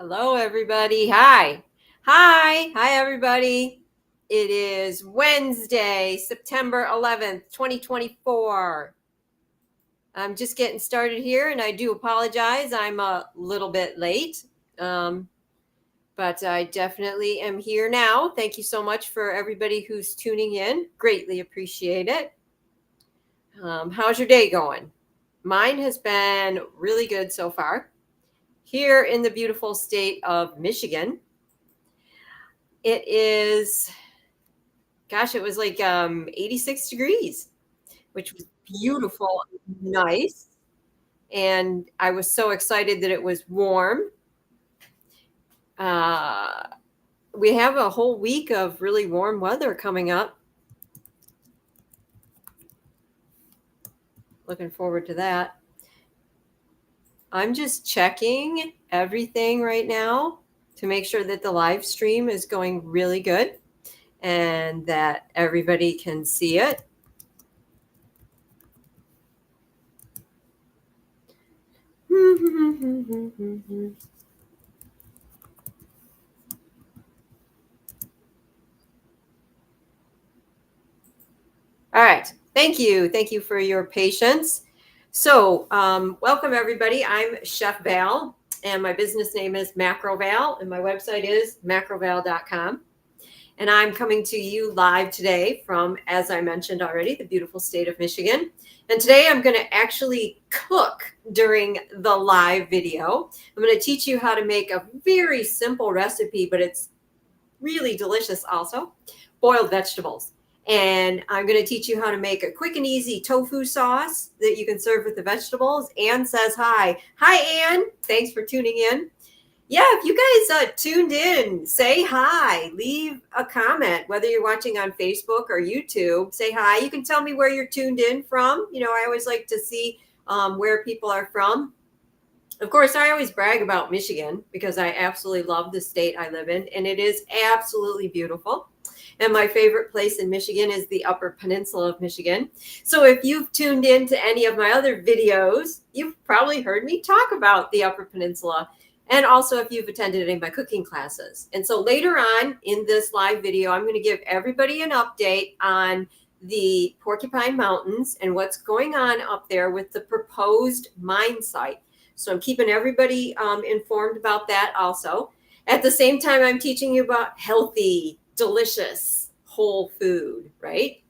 Hello, everybody. Hi. Hi, everybody. It is Wednesday, September 11th, 2024. I'm just getting started here, and I do apologize. I'm a little bit late, but I definitely am here now. Thank you so much for everybody who's tuning in. Greatly appreciate it. How's your day going? Mine has been really good so far. Here in the beautiful state of Michigan, it is, gosh, it was like 86 degrees, which was beautiful, nice. And I was so excited that it was warm. Uh, we have a whole week of really warm weather coming up. Looking forward to that. I'm just checking everything right now to make sure that the live stream is going really good and that everybody can see it. All right. Thank you. Thank you for your patience. So, welcome everybody. I'm Chef Val, and my business name is MacroVal, and my website is macroval.com. And I'm coming to you live today from, as I mentioned already, the beautiful state of Michigan. And today I'm going to actually cook during the live video. I'm going to teach you how to make a very simple recipe, but it's really delicious also, boiled vegetables. And I'm going to teach you how to make a quick and easy tofu sauce that you can serve with the vegetables. Anne says hi. Hi, Anne. Thanks for tuning in. Yeah, if you guys tuned in, say hi. Leave a comment, whether you're watching on Facebook or YouTube. Say hi. You can tell me where you're tuned in from. You know, I always like to see where people are from. Of course, I always brag about Michigan because I absolutely love the state I live in, and it is absolutely beautiful. And my favorite place in Michigan is the Upper Peninsula of Michigan. So if you've tuned in to any of my other videos, you've probably heard me talk about the Upper Peninsula. And also if you've attended any of my cooking classes. And so later on in this live video, I'm going to give everybody an update on the Porcupine Mountains and what's going on up there with the proposed mine site. So I'm keeping everybody informed about that also. At the same time, I'm teaching you about healthy, delicious, whole food, right?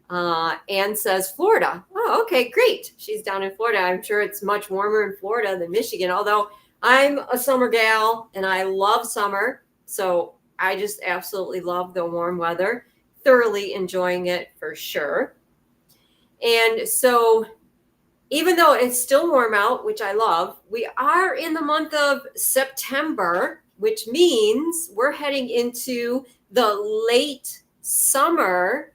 Anne says Florida. Oh, okay, great. She's down in Florida. I'm sure it's much warmer in Florida than Michigan, although I'm a summer gal and I love summer. So I just absolutely love the warm weather, thoroughly enjoying it for sure. And so even though it's still warm out, which I love, we are in the month of September, which means we're heading into the late summer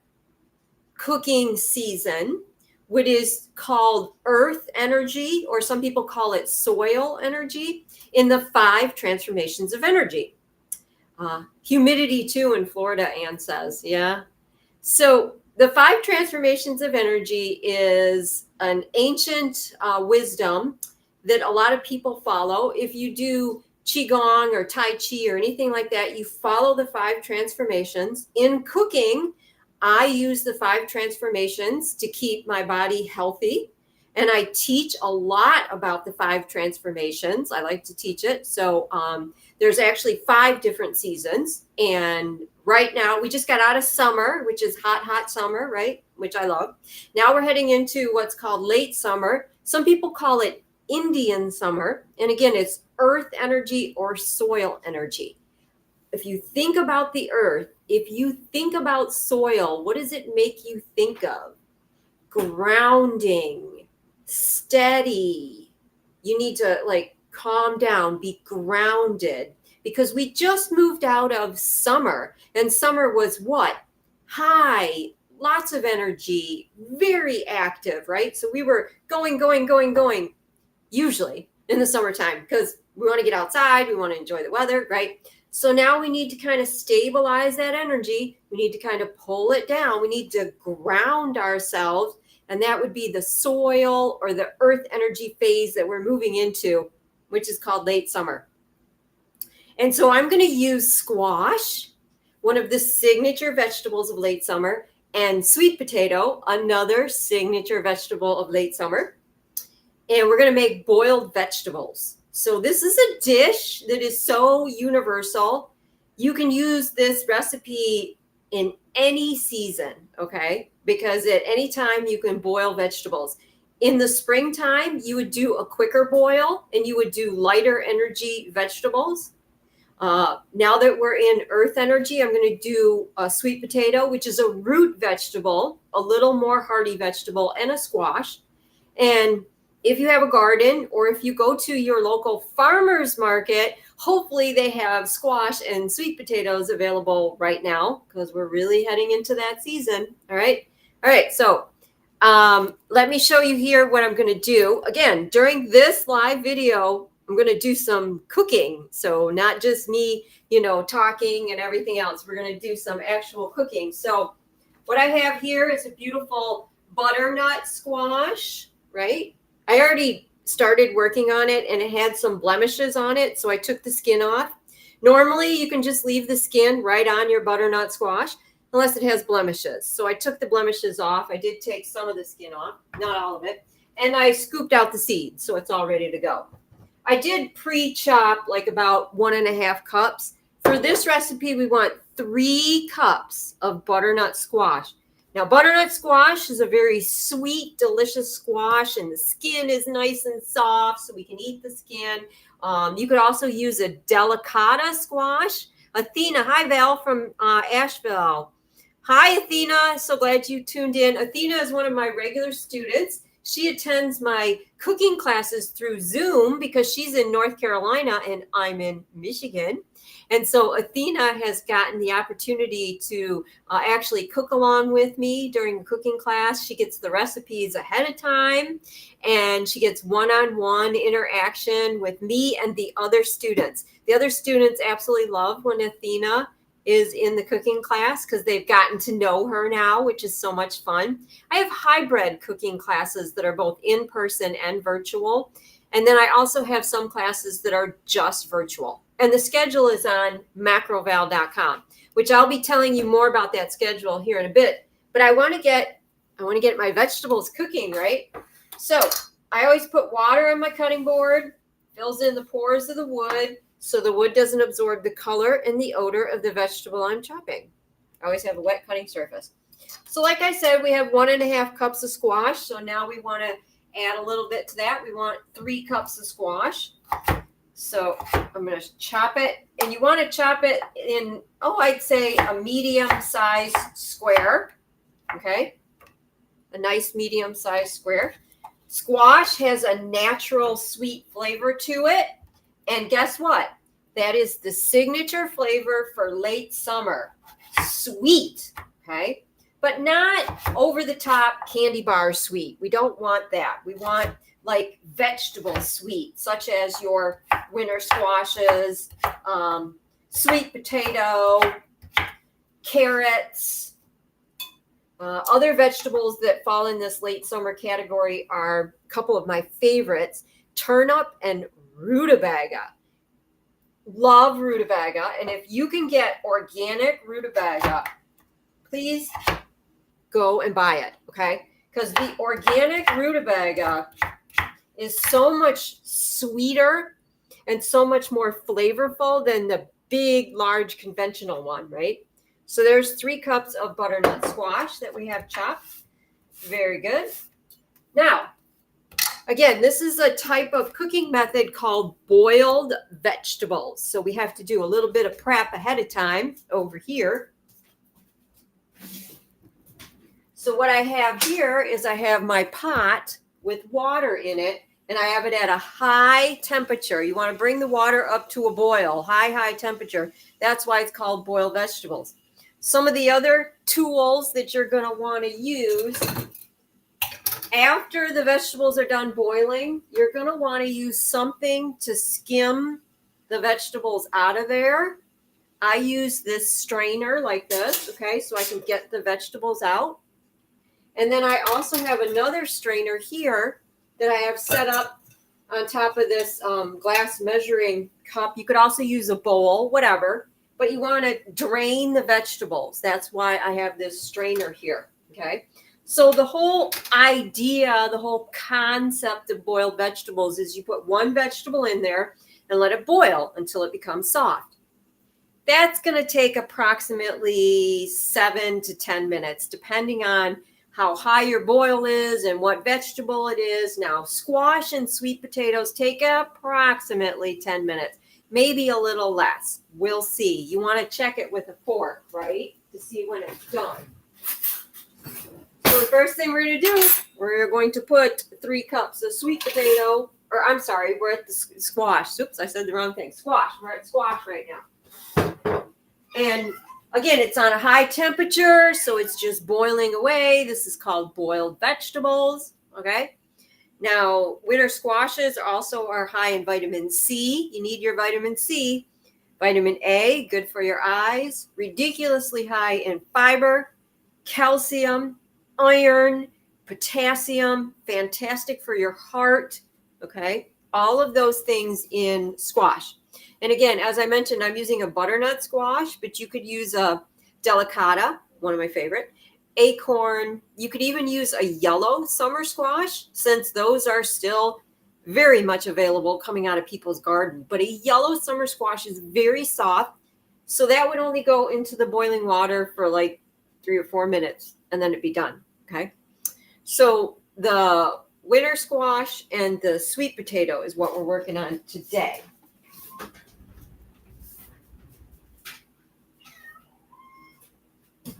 cooking season, which is called earth energy, or some people call it soil energy, in the 5 transformations of energy. Humidity too in Florida, Anne says. Yeah. So the 5 transformations of energy is an ancient wisdom that a lot of people follow. If you do Qigong or Tai Chi or anything like that, you follow the 5 transformations. In cooking, I use the 5 transformations to keep my body healthy. And I teach a lot about the 5 transformations. I like to teach it. So there's actually 5 different seasons. And right now, we just got out of summer, which is hot, hot summer, right? Which I love. Now we're heading into what's called late summer. Some people call it Indian summer. And again, it's earth energy or soil energy. If you think about the earth, if you think about soil, what does it make you think of? Grounding, steady. You need to like calm down, be grounded, because we just moved out of summer, and summer was what? High, lots of energy, very active, right? So we were going, usually in the summertime, because we want to get outside, we want to enjoy the weather, right? So now we need to kind of stabilize that energy. We need to kind of pull it down. We need to ground ourselves. And that would be the soil or the earth energy phase that we're moving into, which is called late summer. And so I'm going to use squash, one of the signature vegetables of late summer, and sweet potato, another signature vegetable of late summer. And we're going to make boiled vegetables. So this is a dish that is so universal. You can use this recipe in any season, okay? Because at any time you can boil vegetables. In the springtime, you would do a quicker boil and you would do lighter energy vegetables. Now that we're in earth energy, I'm going to do a sweet potato, which is a root vegetable, a little more hardy vegetable, and a squash. And if you have a garden or if you go to your local farmer's market, hopefully they have squash and sweet potatoes available right now because we're really heading into that season. All right. All right. So let me show you here what I'm going to do. Again, during this live video, I'm going to do some cooking. So not just me, talking and everything else. We're going to do some actual cooking. So what I have here is a beautiful butternut squash, right? I already started working on it and it had some blemishes on it. So I took the skin off. Normally you can just leave the skin right on your butternut squash unless it has blemishes. So I took the blemishes off. I did take some of the skin off, not all of it. And I scooped out the seeds. So it's all ready to go. I did pre-chop like about 1.5 cups. For this recipe, we want 3 cups of butternut squash. Now, butternut squash is a very sweet, delicious squash, and the skin is nice and soft, so we can eat the skin. You could also use a delicata squash. Athena, hi, Val from Asheville. Hi, Athena. So glad you tuned in. Athena is one of my regular students. She attends my cooking classes through Zoom because she's in North Carolina and I'm in Michigan. And so Athena has gotten the opportunity to actually cook along with me during the cooking class. She gets the recipes ahead of time and she gets one-on-one interaction with me and the other students. The other students absolutely love when Athena is in the cooking class because they've gotten to know her now, which is so much fun. I have hybrid cooking classes that are both in person and virtual. And then I also have some classes that are just virtual. And the schedule is on macroval.com, which I'll be telling you more about that schedule here in a bit. But I want to get my vegetables cooking, right? So I always put water on my cutting board, fills in the pores of the wood, so the wood doesn't absorb the color and the odor of the vegetable I'm chopping. I always have a wet cutting surface. So like I said, we have 1.5 cups of squash. So now we want to add a little bit to that. We want 3 cups of squash. So I'm going to chop it. And you want to chop it in, I'd say a medium-sized square. Okay? A nice medium-sized square. Squash has a natural sweet flavor to it. And guess what? That is the signature flavor for late summer. Sweet, okay? But not over the top candy bar sweet. We don't want that. We want like vegetable sweet, such as your winter squashes, sweet potato, carrots. Other vegetables that fall in this late summer category are a couple of my favorites, turnip and rutabaga. Love rutabaga. And if you can get organic rutabaga, please go and buy it, okay? Because the organic rutabaga is so much sweeter and so much more flavorful than the big, large conventional one, right? So there's 3 cups of butternut squash that we have chopped. Very good. Now, again, this is a type of cooking method called boiled vegetables. So we have to do a little bit of prep ahead of time over here. So what I have here is I have my pot with water in it, and I have it at a high temperature. You want to bring the water up to a boil, high temperature. That's why it's called boiled vegetables. Some of the other tools that you're going to want to use after the vegetables are done boiling, you're going to want to use something to skim the vegetables out of there. I use this strainer like this, okay, so I can get the vegetables out. And then I also have another strainer here that I have set up on top of this glass measuring cup. You could also use a bowl, whatever, but you want to drain the vegetables. That's why I have this strainer here, okay? So the whole idea, the whole concept of boiled vegetables is you put one vegetable in there and let it boil until it becomes soft. That's going to take approximately 7 to 10 minutes, depending on how high your boil is and what vegetable it is. Now, squash and sweet potatoes take approximately 10 minutes, maybe a little less. We'll see. You want to check it with a fork, right, to see when it's done. So the first thing we're going to do, we're going to put 3 cups of sweet potato, or I'm sorry, we're at the squash. Oops, I said the wrong thing. Squash. We're at squash right now. And again, it's on a high temperature, so it's just boiling away. This is called boiled vegetables, okay? Now, winter squashes also are high in vitamin C. You need your vitamin C. Vitamin A, good for your eyes. Ridiculously high in fiber, calcium, iron, potassium, fantastic for your heart, okay? All of those things in squash. And again, as I mentioned, I'm using a butternut squash, but you could use a delicata, one of my favorite, acorn. You could even use a yellow summer squash, since those are still very much available coming out of people's garden. But a yellow summer squash is very soft, so that would only go into the boiling water for like 3 or 4 minutes, and then it'd be done, okay? So the winter squash and the sweet potato is what we're working on today.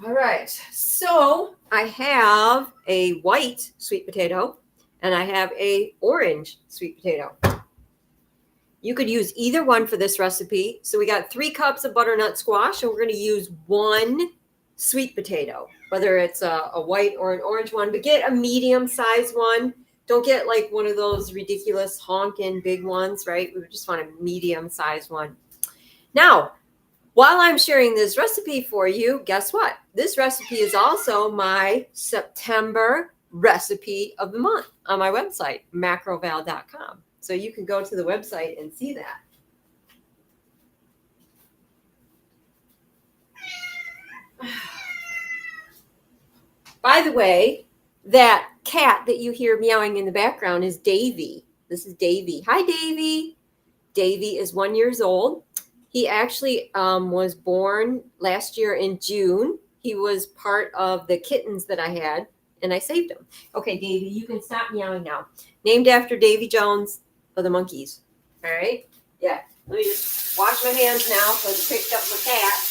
All right, so I have a white sweet potato and I have a orange sweet potato. You could use either one for this recipe. So we got 3 cups of butternut squash, and we're going to use 1 sweet potato, whether it's a white or an orange one, but get a medium-sized one. Don't get like one of those ridiculous honking big ones, right? We just want a medium-sized one. Now, while I'm sharing this recipe for you, guess what? This recipe is also my September recipe of the month on my website, macroval.com. So you can go to the website and see that. By the way, that cat that you hear meowing in the background is Davy. This is Davy. Hi, Davy. Davy is 1 year old. He actually was born last year in June. He was part of the kittens that I had, and I saved him. Okay, Davy, you can stop meowing now. Named after Davy Jones of the Monkees. All right? Yeah. Let me just wash my hands now because I picked up my cat.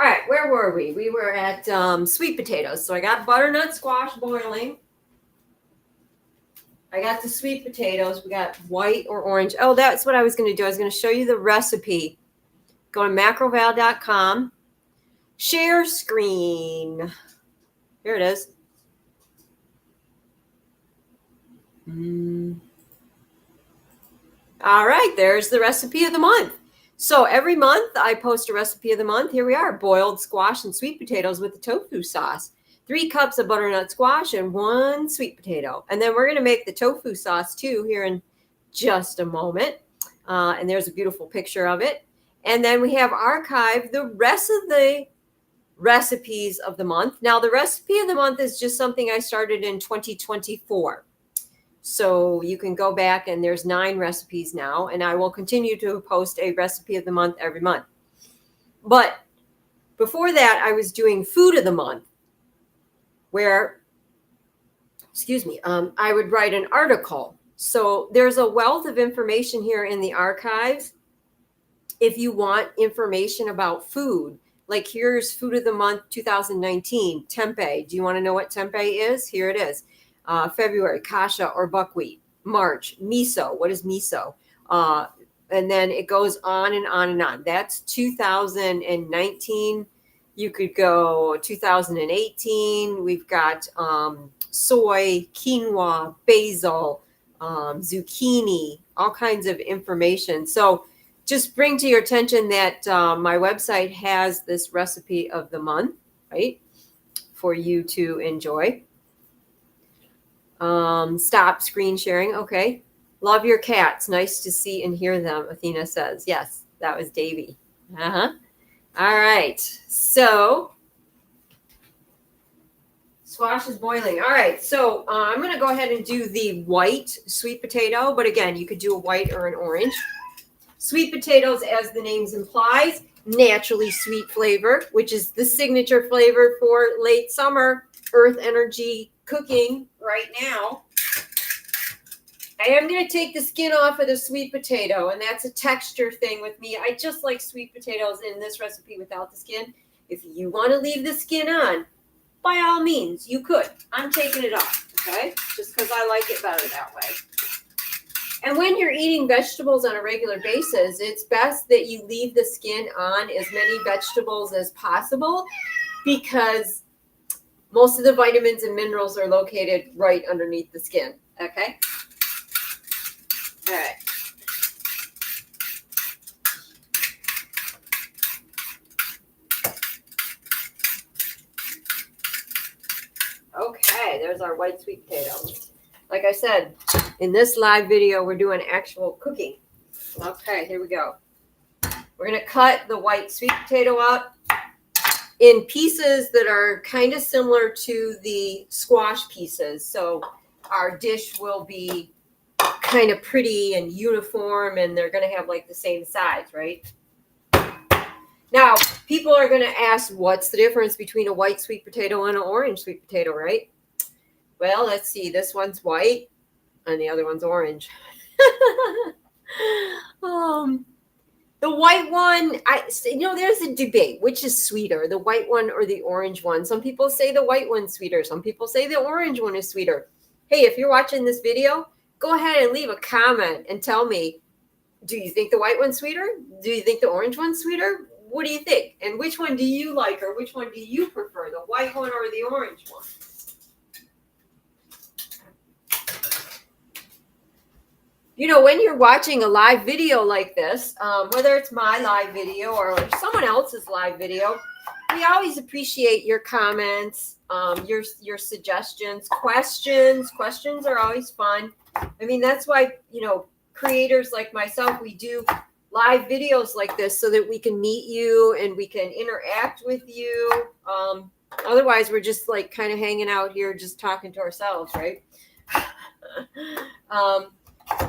All right, where were we? We were at sweet potatoes. So I got butternut squash boiling. I got the sweet potatoes. We got white or orange. Oh, that's what I was going to do. I was going to show you the recipe. Go to macroval.com. Share screen. Here it is. All right, there's the recipe of the month. So every month I post a recipe of the month. Here we are, boiled squash and sweet potatoes with the tofu sauce. 3 cups of butternut squash and 1 sweet potato. And then we're going to make the tofu sauce too here in just a moment. And there's a beautiful picture of it. And then we have archived the rest of the recipes of the month. Now, the recipe of the month is just something I started in 2024. So you can go back and there's 9 recipes now, and I will continue to post a recipe of the month every month. But before that, I was doing food of the month where, I would write an article. So there's a wealth of information here in the archives. If you want information about food, like here's food of the month 2019, tempeh. Do you want to know what tempeh is? Here it is. February, kasha or buckwheat. March, miso. What is miso? And then it goes on and on and on. That's 2019. You could go 2018. We've got soy, quinoa, basil, zucchini, all kinds of information. So just bring to your attention that my website has this recipe of the month, right, for you to enjoy. Stop screen sharing. Okay. Love your cats. Nice to see and hear them, Athena says. Yes, that was Davy. Uh-huh. All right. So squash is boiling. All right. So I'm going to go ahead and do the white sweet potato. But again, you could do a white or an orange. Sweet potatoes, as the name implies, naturally sweet flavor, which is the signature flavor for late summer earth energy cooking right now. I am going to take the skin off of the sweet potato, and that's a texture thing with me. I just like sweet potatoes in this recipe without the skin. If you want to leave the skin on, by all means, you could. I'm taking it off, okay? Just because I like it better that way. And when you're eating vegetables on a regular basis, it's best that you leave the skin on as many vegetables as possible, because most of the vitamins and minerals are located right underneath the skin, okay? All right. Okay, there's our white sweet potato. Like I said, in this live video, we're doing actual cooking. Okay, here we go. We're going to cut the white sweet potato up in pieces that are kind of similar to the squash pieces. So our dish will be kind of pretty and uniform, and they're going to have like the same size, right? Now, people are going to ask, what's the difference between a white sweet potato and an orange sweet potato, right? Well, let's see. This one's white and the other one's orange. The white one, there's a debate. Which is sweeter, the white one or the orange one? Some people say the white one's sweeter. Some people say the orange one is sweeter. Hey, if you're watching this video, go ahead and leave a comment and tell me, do you think the white one's sweeter? Do you think the orange one's sweeter? What do you think? And which one do you like, or which one do you prefer, the white one or the orange one? When you're watching a live video like this, whether it's my live video or someone else's live video, we always appreciate your comments, your suggestions, questions. Questions are always fun. I mean, that's why, creators like myself, we do live videos like this so that we can meet you and we can interact with you. Otherwise, we're just like kind of hanging out here, just talking to ourselves, right?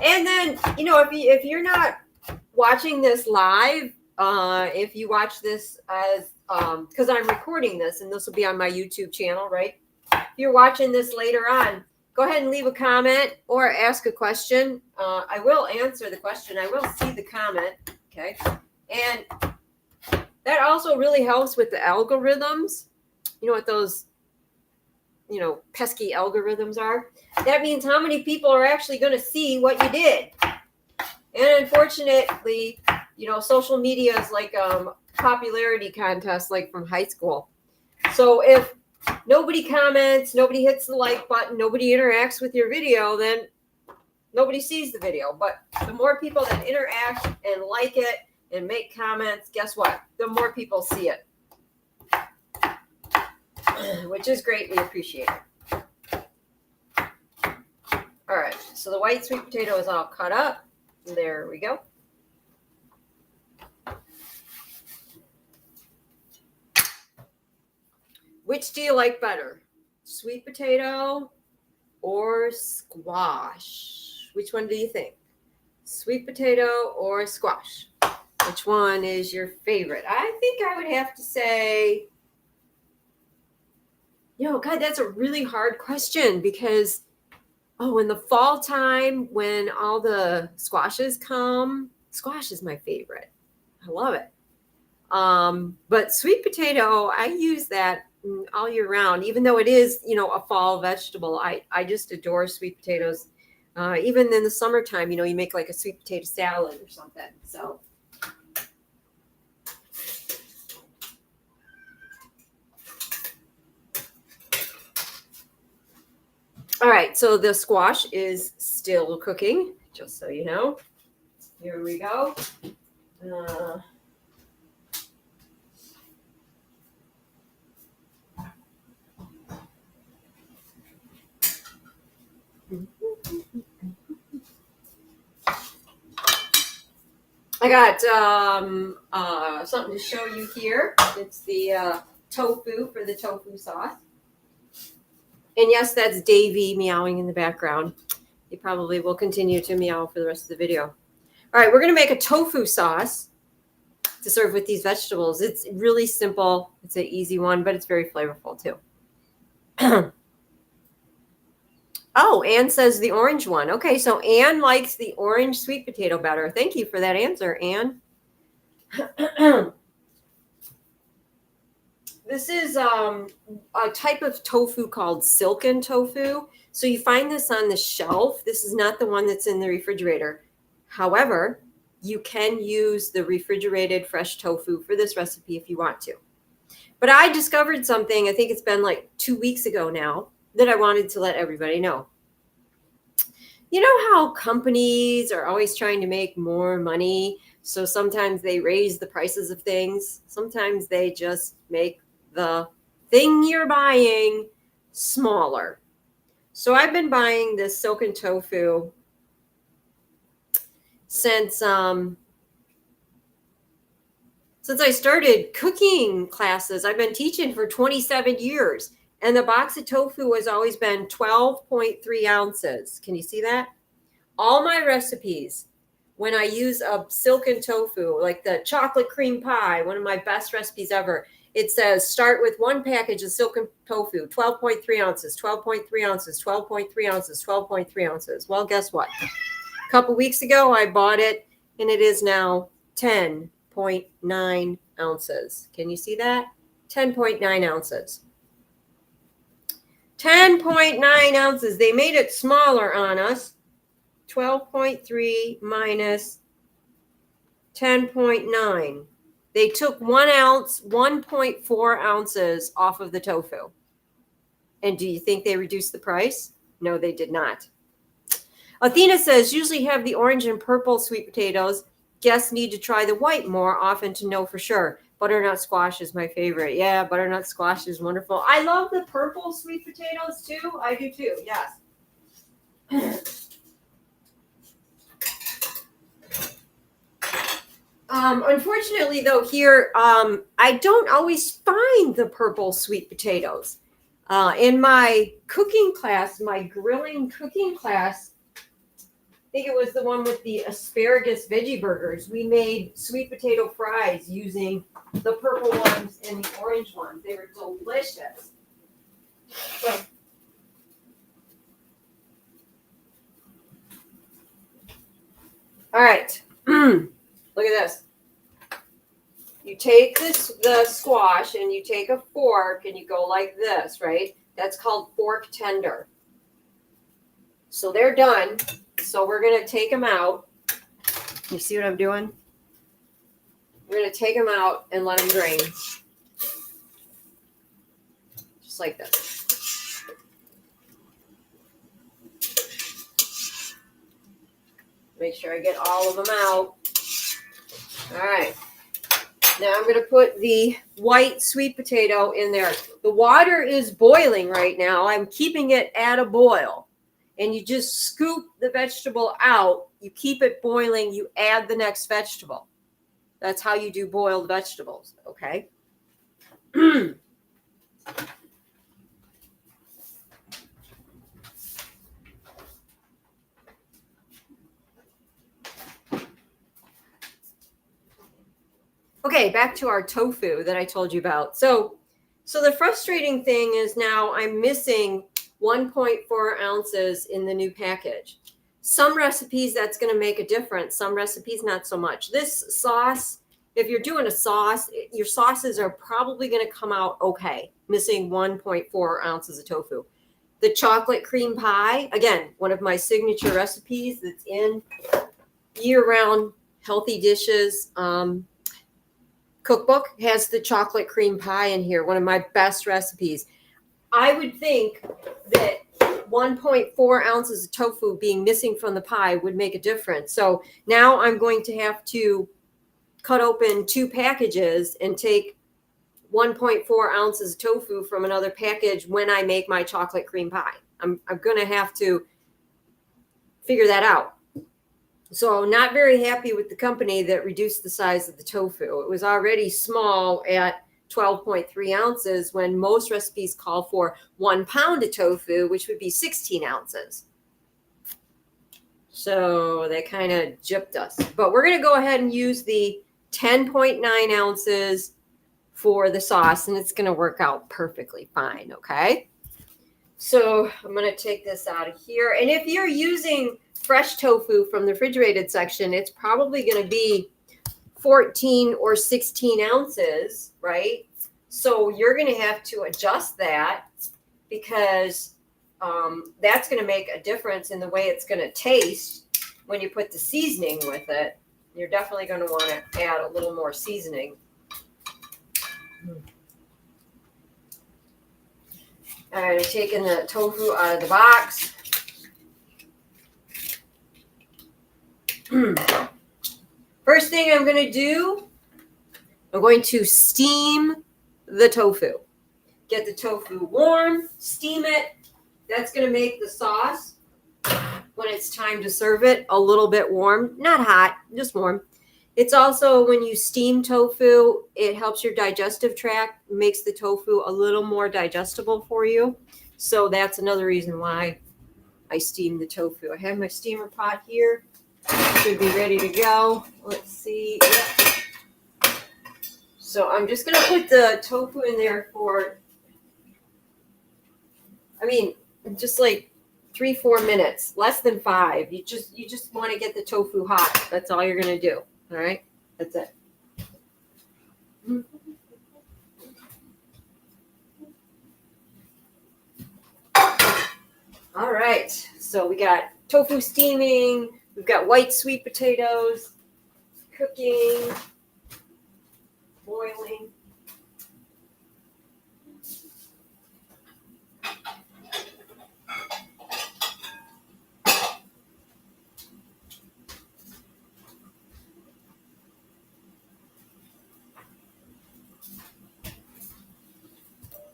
And then, if you're not watching this live, if you watch this as, because I'm recording this and this will be on my YouTube channel, right? If you're watching this later on, go ahead and leave a comment or ask a question. I will answer the question. I will see the comment, okay? And that also really helps with the algorithms. You know what those pesky algorithms are? That means how many people are actually going to see what you did. And unfortunately, social media is like popularity contest, like from high school. So if nobody comments, nobody hits the like button, nobody interacts with your video, then nobody sees the video. But the more people that interact and like it and make comments, guess what? The more people see it, which is greatly appreciated. All right, so the white sweet potato is all cut up. There we go. Which do you like better? Sweet potato or squash? Which one do you think? Sweet potato or squash? Which one is your favorite? I think I would have to say, God, that's a really hard question because, in the fall time when all the squashes come, squash is my favorite. I love it. But sweet potato, I use that all year round, even though it is, a fall vegetable. I just adore sweet potatoes. Even in the summertime, you make like a sweet potato salad or something. So. All right, so the squash is still cooking, just so you know. Here we go. Uh, I got something to show you here. It's the tofu for the tofu sauce. And yes, that's Davy meowing in the background. He probably will continue to meow for the rest of the video. All right, we're going to make a tofu sauce to serve with these vegetables. It's really simple. It's an easy one, but it's very flavorful too. Oh, Anne says the orange one. Okay, so Anne likes the orange sweet potato better. Thank you for that answer, Anne. This is a type of tofu called silken tofu. So you find this on the shelf. This is not the one that's in the refrigerator. However, you can use the refrigerated fresh tofu for this recipe if you want to. But I discovered something, I think it's been like 2 weeks ago now, that I wanted to let everybody know. You know how companies are always trying to make more money? So sometimes they raise the prices of things. Sometimes they just make the thing you're buying smaller. So I've been buying this silken tofu since I started cooking classes. I've been teaching for 27 years. And the box of tofu has always been 12.3 ounces. Can you see that? All my recipes, when I use a silken tofu, like the chocolate cream pie, one of my best recipes ever, it says start with 1 package of silken tofu, 12.3 ounces, 12.3 ounces, 12.3 ounces, 12.3 ounces. Well, guess what? A couple weeks ago, I bought it, and it is now 10.9 ounces. Can you see that? 10.9 ounces. 10.9 ounces. They made it smaller on us. 12.3 minus 10.9. They took 1 ounce, 1.4 ounces off of the tofu. And do you think they reduced the price? No, they did not. Athena says, usually have the orange and purple sweet potatoes. Guests need to try the white more often to know for sure. Butternut squash is my favorite. Yeah, butternut squash is wonderful. I love the purple sweet potatoes too. I do too, yes. Unfortunately, though, here, I don't always find the purple sweet potatoes. In my cooking class, my grilling cooking class, I think it was the one with the asparagus veggie burgers. We made sweet potato fries using the purple ones and the orange ones. They were delicious. So, all right. Look at this. You take the squash and you take a fork and you go like this, right? That's called fork tender. So they're done. So we're going to take them out. You see what I'm doing? We're going to take them out and let them drain. Just like this. Make sure I get all of them out. All right. Now I'm going to put the white sweet potato in there. The water is boiling right now. I'm keeping it at a boil. And you just scoop the vegetable out. You keep it boiling. You add the next vegetable. That's how you do boiled vegetables, okay? Okay, back to our tofu that I told you about. So the frustrating thing is now I'm missing 1.4 ounces in the new package. Some recipes that's going to make a difference. Some recipes not so much. This sauce, if you're doing a sauce, your sauces are probably going to come out okay, missing 1.4 ounces of tofu. The chocolate cream pie, again, one of my signature recipes that's in year-round healthy dishes cookbook, has the chocolate cream pie in here, one of my best recipes. I would think that 1.4 ounces of tofu being missing from the pie would make a difference. So now I'm going to have to cut open 2 packages and take 1.4 ounces of tofu from another package when I make my chocolate cream pie. I'm going to have to figure that out. So not very happy with the company that reduced the size of the tofu. It was already small at 12.3 ounces when most recipes call for 1 pound of tofu, which would be 16 ounces. So they kind of gypped us. But we're going to go ahead and use the 10.9 ounces for the sauce, and it's going to work out perfectly fine, okay? So I'm going to take this out of here. And if you're using fresh tofu from the refrigerated section, it's probably going to be 14 or 16 ounces, right? So you're going to have to adjust that because that's going to make a difference in the way it's going to taste when you put the seasoning with it. You're definitely going to want to add a little more seasoning. All right, I'm taking the tofu out of the box. First thing I'm going to do, I'm going to steam the tofu. Get the tofu warm, steam it. That's going to make the sauce, when it's time to serve it, a little bit warm. Not hot, just warm. It's also, when you steam tofu, it helps your digestive tract, makes the tofu a little more digestible for you. So that's another reason why I steam the tofu. I have my steamer pot here. Should be ready to go. Let's see. Yep. So I'm just going to put the tofu in there for, just like 3-4 minutes, less than 5. You just want to get the tofu hot. That's all you're going to do. All right, that's it. All right, so we got tofu steaming. We've got white sweet potatoes cooking, boiling.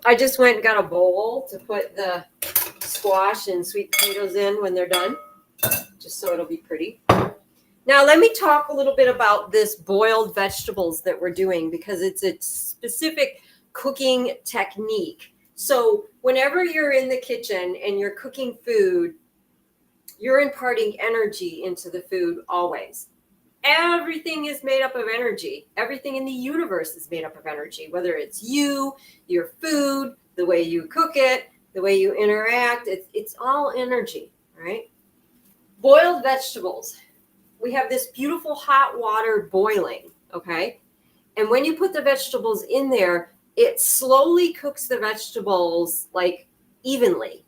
I just went and got a bowl to put the squash and sweet potatoes in when they're done, just so it'll be pretty. Now, let me talk a little bit about this boiled vegetables that we're doing because it's a specific cooking technique. So whenever you're in the kitchen and you're cooking food, you're imparting energy into the food always. Everything is made up of energy. Everything in the universe is made up of energy, whether it's you, your food, the way you cook it, the way you interact. It's all energy, right? Boiled vegetables. We have this beautiful hot water boiling, okay? And when you put the vegetables in there, it slowly cooks the vegetables like evenly.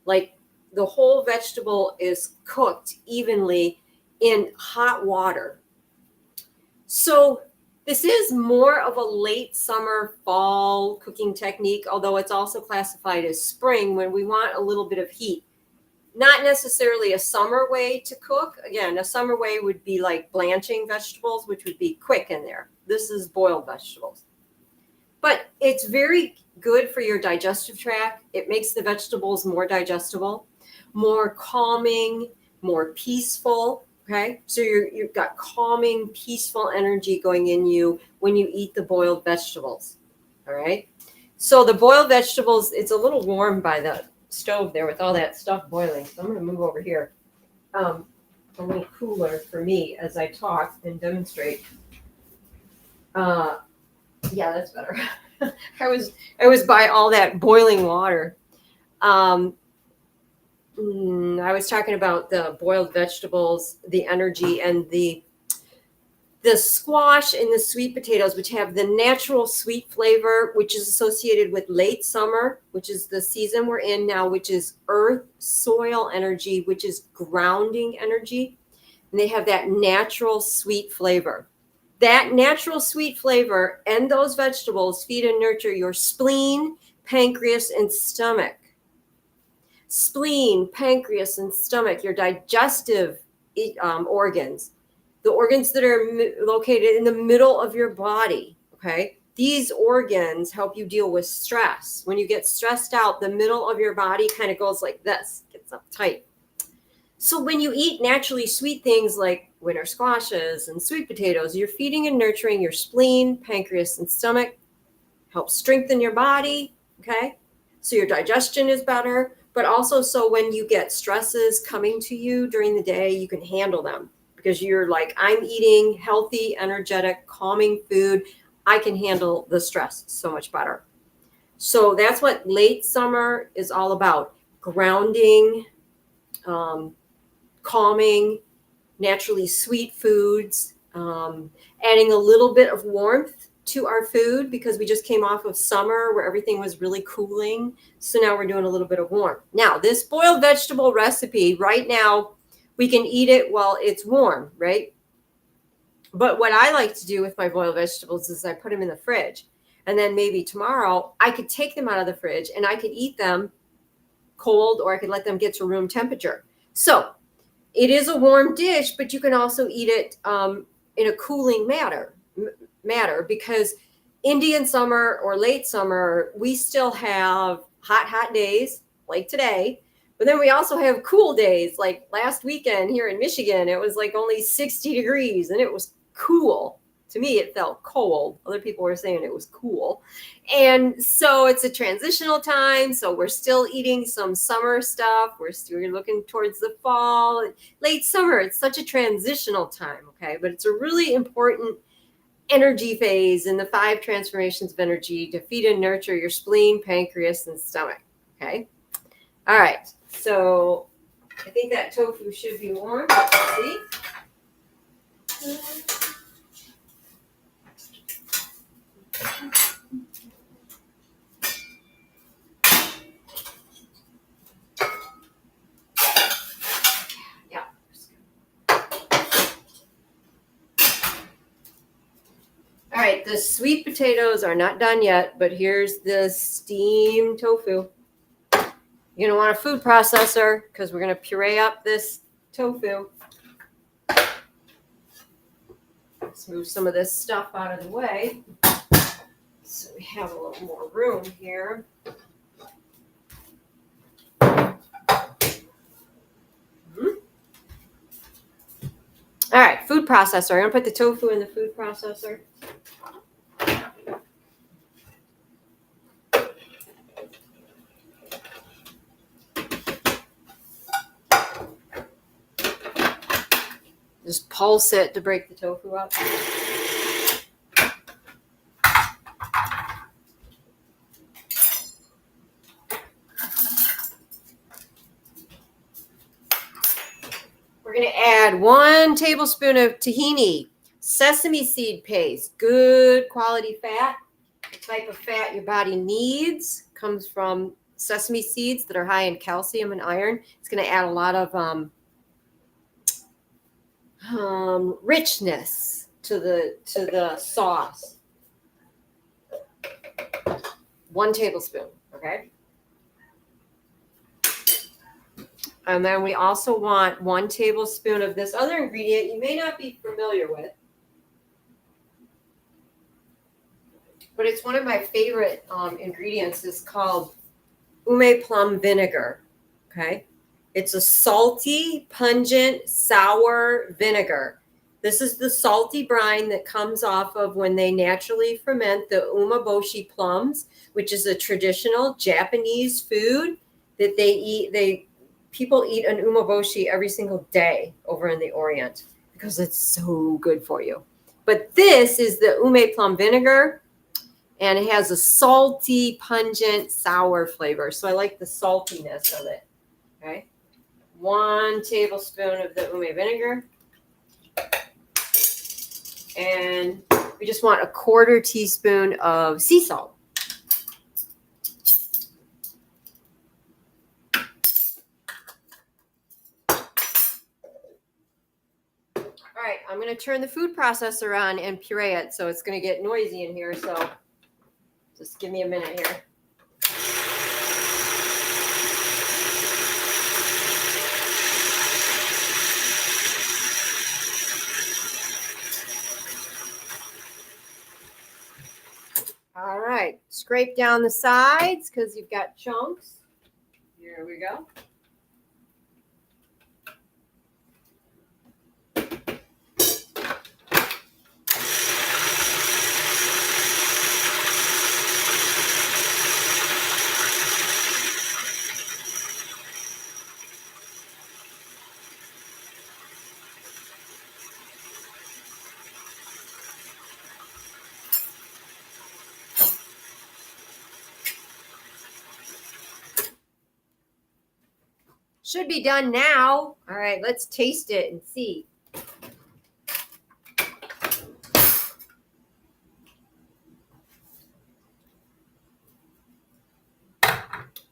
Like the whole vegetable is cooked evenly in hot water. So this is more of a late summer, fall cooking technique, although it's also classified as spring when we want a little bit of heat. Not necessarily a summer way to cook. Again, a summer way would be like blanching vegetables, which would be quick in there. This is boiled vegetables. But it's very good for your digestive tract. It makes the vegetables more digestible, more calming, more peaceful. Okay, so you've got calming, peaceful energy going in you when you eat the boiled vegetables. All right. So the boiled vegetables, it's a little warm by the stove there with all that stuff boiling. So I'm going to move over here, a little cooler for me as I talk and demonstrate. Yeah, that's better. I was by all that boiling water. I was talking about the boiled vegetables, the energy, and the squash and the sweet potatoes, which have the natural sweet flavor, which is associated with late summer, which is the season we're in now, which is earth, soil energy, which is grounding energy. And they have that natural sweet flavor. That natural sweet flavor and those vegetables feed and nurture your spleen, pancreas, and stomach. Spleen, pancreas, and stomach, your digestive organs. the organs that are located in the middle of your body, okay? These organs help you deal with stress. When you get stressed out, the middle of your body kind of goes like this, gets uptight. So when you eat naturally sweet things like winter squashes and sweet potatoes, you're feeding and nurturing your spleen, pancreas, and stomach, helps strengthen your body, okay? So your digestion is better, but also so when you get stresses coming to you during the day, you can handle them because you're like, I'm eating healthy, energetic, calming food. I can handle the stress so much better. So that's what late summer is all about. Grounding, calming, naturally sweet foods, adding a little bit of warmth to our food because we just came off of summer where everything was really cooling. So now we're doing a little bit of warmth. Now, this boiled vegetable recipe, right now, we can eat it while it's warm, right? But what I like to do with my boiled vegetables is I put them in the fridge. And then maybe tomorrow I could take them out of the fridge and I could eat them cold, or I could let them get to room temperature. So it is a warm dish, but you can also eat it in a cooling manner because Indian summer or late summer, we still have hot days like today, but then we also have cool days. Like last weekend here in Michigan, it was like only 60 degrees and it was cool. To me, it felt cold. Other people were saying it was cool. And so it's a transitional time. So we're still eating some summer stuff. We're looking towards the fall. Late summer, it's such a transitional time, okay? But it's a really important energy phase in the 5 transformations of energy to feed and nurture your spleen, pancreas, and stomach, okay? All right. So I think that tofu should be warm. Let's see. Yeah. All right, the sweet potatoes are not done yet, but here's the steamed tofu. You're going to want a food processor because we're going to puree up this tofu. Let's move some of this stuff out of the way so we have a little more room here. All right, food processor. I'm going to put the tofu in the food processor. Just pulse it to break the tofu up. We're going to add 1 tablespoon of tahini, sesame seed paste, good quality fat. The type of fat your body needs comes from sesame seeds that are high in calcium and iron. It's going to add a lot of richness to the sauce. 1 tablespoon, okay? And then we also want 1 tablespoon of this other ingredient you may not be familiar with, but it's one of my favorite ingredients. It's called ume plum vinegar, okay? It's a salty, pungent, sour vinegar. This is the salty brine that comes off of when they naturally ferment the umeboshi plums, which is a traditional Japanese food that they eat. People eat an umeboshi every single day over in the Orient because it's so good for you. But this is the ume plum vinegar, and it has a salty, pungent, sour flavor. So I like the saltiness of it. Okay. 1 tablespoon of the ume vinegar. And we just want 1/4 teaspoon of sea salt. All right, I'm going to turn the food processor on and puree it, so it's going to get noisy in here, so just give me a minute here. right, scrape down the sides because you've got chunks. Here we go. Should be done now. All right, let's taste it and see.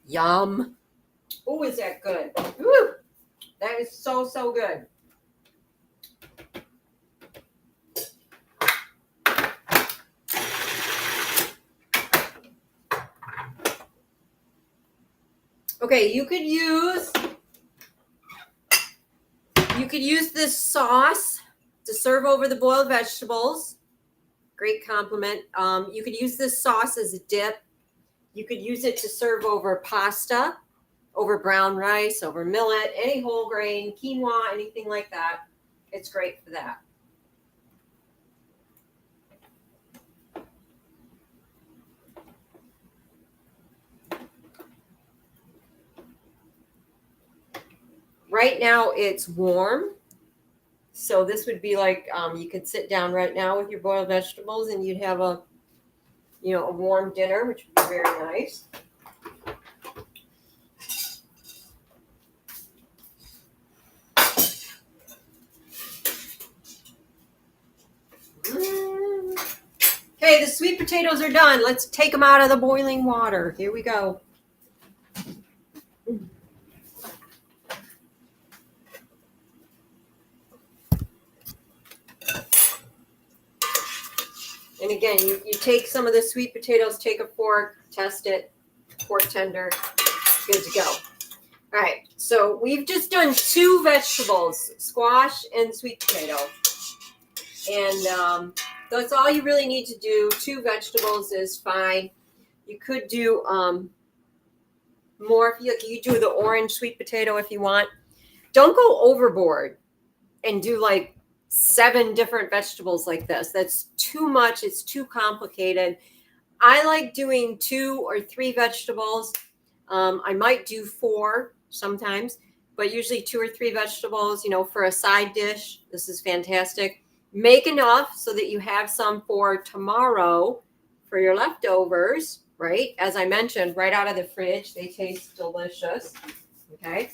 Yum. Oh, is that good? Woo! That is so, so good. Okay, you could use this sauce to serve over the boiled vegetables. Great compliment. You could use this sauce as a dip. You could use it to serve over pasta, over brown rice, over millet, any whole grain, quinoa, anything like that. It's great for that. Right now it's warm. So this would be like, you could sit down right now with your boiled vegetables and you'd have a warm dinner, which would be very nice. Okay, the sweet potatoes are done. Let's take them out of the boiling water. Here we go. And again, you take some of the sweet potatoes, take a fork, test it, fork tender, good to go. All right, so we've just done 2 vegetables, squash and sweet potato. And that's all you really need to do. 2 vegetables is fine. You could do more. You do the orange sweet potato if you want. Don't go overboard and do like 7 different vegetables like this. That's too much. It's too complicated. I like doing 2 or 3 vegetables. I might do 4 sometimes, but usually 2 or 3 vegetables, for a side dish. This is fantastic. Make enough so that you have some for tomorrow for your leftovers, right? As I mentioned, right out of the fridge. They taste delicious. Okay.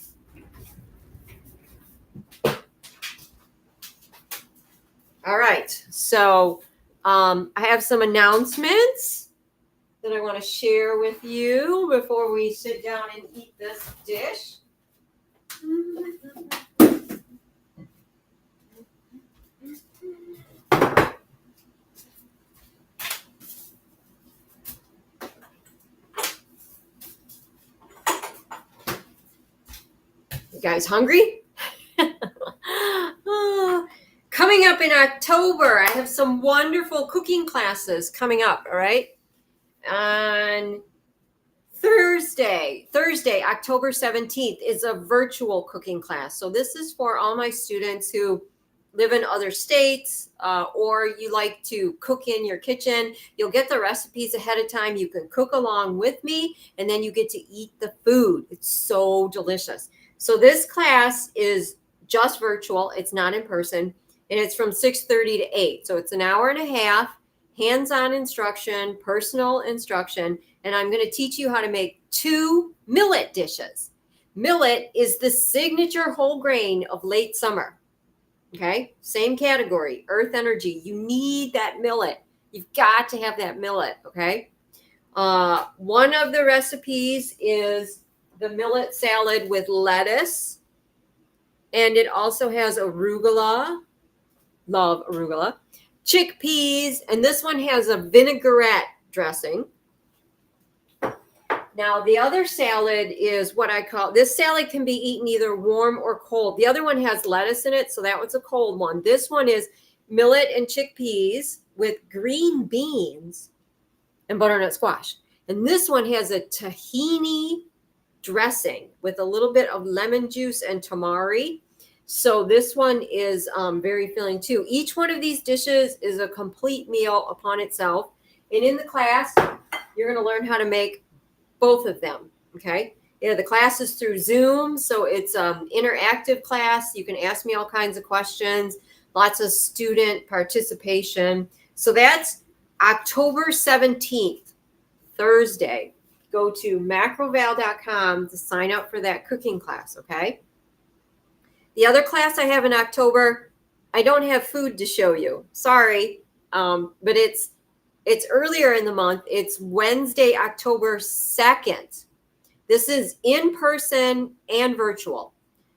All right, so I have some announcements that I want to share with you before we sit down and eat this dish. You guys hungry? Coming up in October, I have some wonderful cooking classes coming up, all right? On Thursday, October 17th, is a virtual cooking class. So this is for all my students who live in other states or you like to cook in your kitchen. You'll get the recipes ahead of time. You can cook along with me, and then you get to eat the food. It's so delicious. So this class is just virtual. It's not in person. And it's from 6:30 to 8. So it's an hour and a half, hands-on instruction, personal instruction. And I'm going to teach you how to make 2 millet dishes. Millet is the signature whole grain of late summer. Okay? Same category, earth energy. You need that millet. You've got to have that millet. Okay? One of the recipes is the millet salad with lettuce. And it also has arugula. Love arugula, chickpeas, and this one has a vinaigrette dressing. Now, the other salad is what I call, this salad can be eaten either warm or cold. The other one has lettuce in it, so that one's a cold one. This one is millet and chickpeas with green beans and butternut squash. And this one has a tahini dressing with a little bit of lemon juice and tamari. So this one is very filling too. Each one of these dishes is a complete meal upon itself. And in the class, you're going to learn how to make both of them. Okay. Yeah, the class is through Zoom, so it's interactive class. You can ask me all kinds of questions, lots of student participation. So that's October 17th, Thursday. Go to macroval.com to sign up for that cooking class, okay? The other class I have in October, I don't have food to show you. Sorry, but it's earlier in the month. It's Wednesday, October 2nd. This is in person and virtual.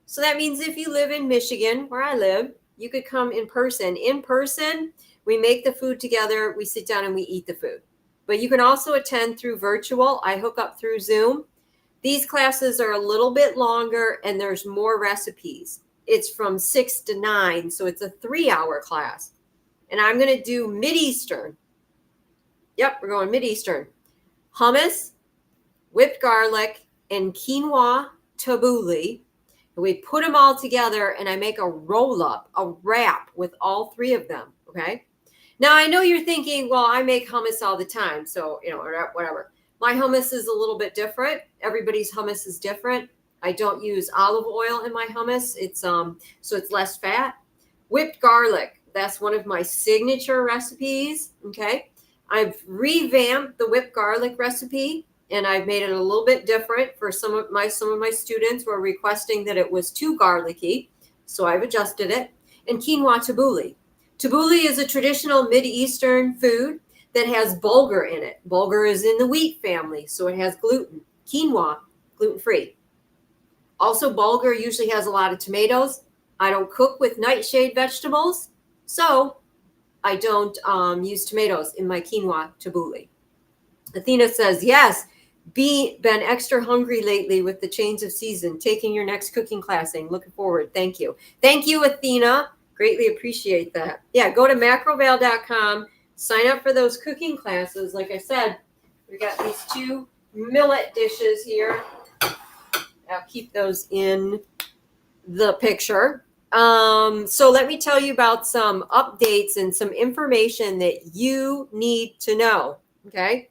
So that means if you live in Michigan, where I live, you could come in person. In person, we make the food together, we sit down and we eat the food. But you can also attend through virtual. I hook up through Zoom. These classes are a little bit longer and there's more recipes. It's from 6 to 9, so it's a 3-hour class. And I'm going to do Mid-Eastern. Yep, we're going Mid-Eastern. Hummus, whipped garlic, and quinoa tabbouleh. And we put them all together and I make a roll-up, a wrap with all 3 of them, okay? Now, I know you're thinking, well, I make hummus all the time, so, whatever. My hummus is a little bit different. Everybody's hummus is different. I don't use olive oil in my hummus. It's so it's less fat. Whipped garlic, that's one of my signature recipes, okay? I've revamped the whipped garlic recipe and I've made it a little bit different for some of my students were requesting that it was too garlicky, so I've adjusted it. And quinoa tabbouleh. Tabbouleh is a traditional Mid-Eastern food that has bulgur in it. Bulgur is in the wheat family, so it has gluten. Quinoa, gluten-free. Also, bulgur usually has a lot of tomatoes. I don't cook with nightshade vegetables, so I don't use tomatoes in my quinoa tabbouleh. Athena says, yes, been extra hungry lately with the change of season, taking your next cooking classing. Looking forward. Thank you. Thank you, Athena. Greatly appreciate that. Yeah, go to macroval.com, sign up for those cooking classes. Like I said, we got these 2 millet dishes here. I'll keep those in the picture. So let me tell you about some updates and some information that you need to know. Okay.